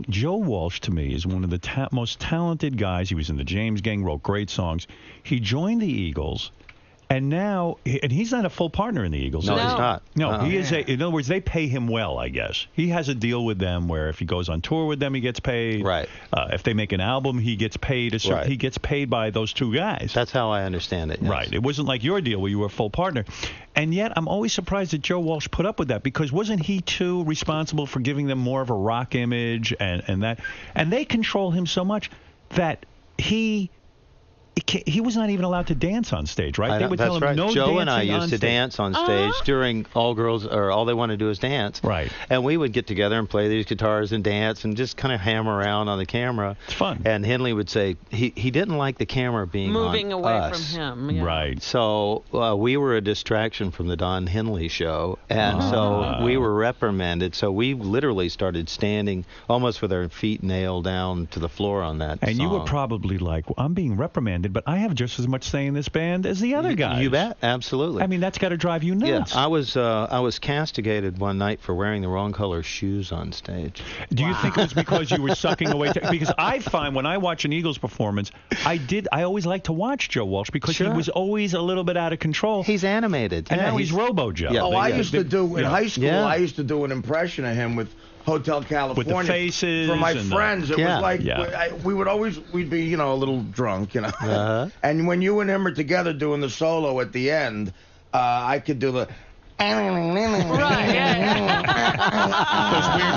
Joe Walsh, to me, is one of the most talented guys. He was in the James Gang, wrote great songs. He joined the Eagles, and now, and he's not a full partner in the Eagles. No, he's not. No, he is in other words, they pay him well, I guess. He has a deal with them where if he goes on tour with them, he gets paid. Right. If they make an album, he gets paid. Right. He gets paid by those two guys. That's how I understand it. Yes. Right. It wasn't like your deal where you were a full partner. And yet, I'm always surprised that Joe Walsh put up with that, because wasn't he, too, responsible for giving them more of a rock image and that? And they control him so much that he was not even allowed to dance on stage, right? They would tell him no dancing on stage. Joe and I used to dance on stage during all they want to do is dance. Right. And we would get together and play these guitars and dance and just kind of hammer around on the camera. It's fun. And Henley would say he didn't like the camera being moving on away us. from him. Yeah. Right. So we were a distraction from the Don Henley show, and so we were reprimanded. So we literally started standing almost with our feet nailed down to the floor on that And song. you were probably like, well, I'm being reprimanded, but I have just as much say in this band as the other guys. You bet, absolutely. I mean, that's got to drive you nuts. Yeah, I was castigated one night for wearing the wrong color shoes on stage. Do you think it was because you were sucking away? Because I find when I watch an Eagles performance, I always like to watch Joe Walsh because he was always a little bit out of control. He's animated. And now he's Robo-Joe. Yeah, I used to do in high school. I used to do an impression of him with Hotel California. With the faces. For my friends, it was like we'd be a little drunk, and when you and him are together doing the solo at the end, I could do the. Those weird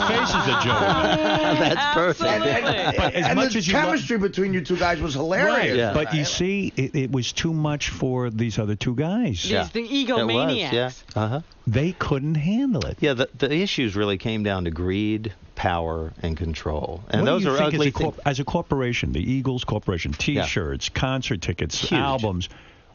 faces that Joe had. That's perfect. But as much the as chemistry between you two guys was hilarious. Right. Yeah. But you see, it was too much for these other two guys. These the egomaniacs. Yeah. They couldn't handle it. Yeah, the issues really came down to greed, power, and control. And what those do you are think ugly things. as a corporation, the Eagles Corporation, T-shirts, concert tickets, Huge. albums.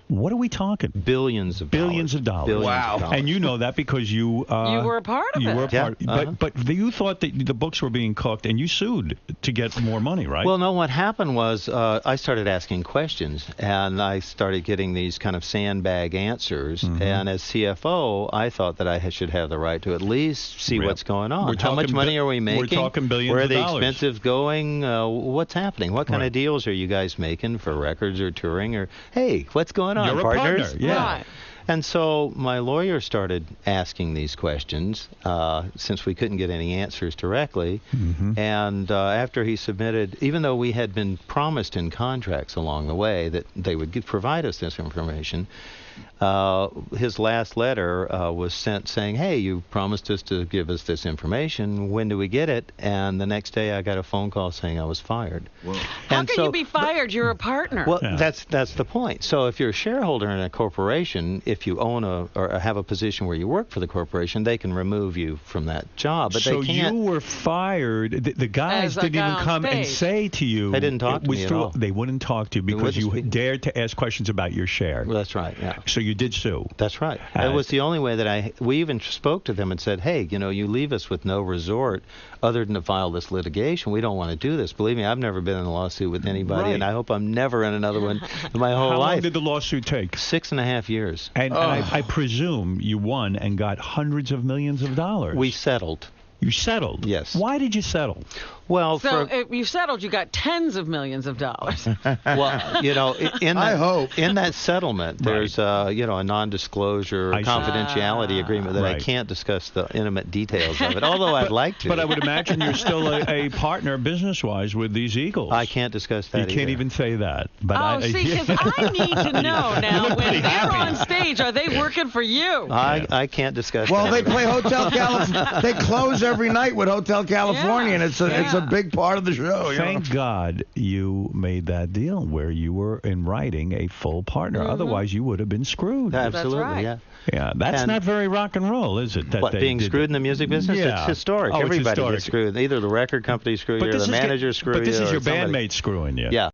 What are we talking? Billions of dollars. Wow. And you know that because you were a part of it. You were a part. But you thought that the books were being cooked, and you sued to get more money, right? Well, no. What happened was I started asking questions, and I started getting these kind of sandbag answers. And as CFO, I thought that I should have the right to at least see what's going on. How much money are we making? We're talking billions Where are of the dollars. expenses going? What's happening? What kind of deals are you guys making for records or touring? Or hey, what's going on? You're a partners? partner, yeah. Right. And so my lawyer started asking these questions since we couldn't get any answers directly. And after he submitted, even though we had been promised in contracts along the way that they would provide us this information, his last letter was sent saying, hey, you promised us to give us this information. When do we get it? And the next day I got a phone call saying I was fired. How can you be fired? You're a partner. Well, that's the point. So if you're a shareholder in a corporation, if you own or have a position where you work for the corporation, they can remove you from that job. But so they can't. You were fired. The guys didn't even come and say to you. They didn't talk to me at all. They wouldn't talk to you because you dared to ask questions about your share. Well, that's right, yeah. So you did sue. That's right. It was the only way that we even spoke to them and said, hey, you leave us with no resort other than to file this litigation. We don't want to do this. Believe me, I've never been in a lawsuit with anybody, and I hope I'm never in another one in my whole life. How long did the lawsuit take? 6.5 years. And I presume you won and got hundreds of millions of dollars. We settled. You settled? Yes. Why did you settle? Well, so if you settled, you got tens of millions of dollars. Well, in that settlement, there's a non-disclosure confidentiality agreement that I can't discuss the intimate details of it, although I'd like to. But I would imagine you're still a partner business-wise with these Eagles. I can't discuss that. You can't even say that. But because I need to know now when they're on stage, are they working for you? I can't discuss. Well, that. they play Hotel California. They close every night with Hotel California, and it's a big part of the show. Thank God you made that deal where you were in writing a full partner. Otherwise, you would have been screwed. Absolutely, that's right. yeah. Yeah, that's not very rock and roll, is it? Being screwed in the music business? Yeah. It's historic. Oh, Everybody historic. gets screwed. Either the record company screw you, or the manager screw you. But this is your bandmate screwing you. Yeah.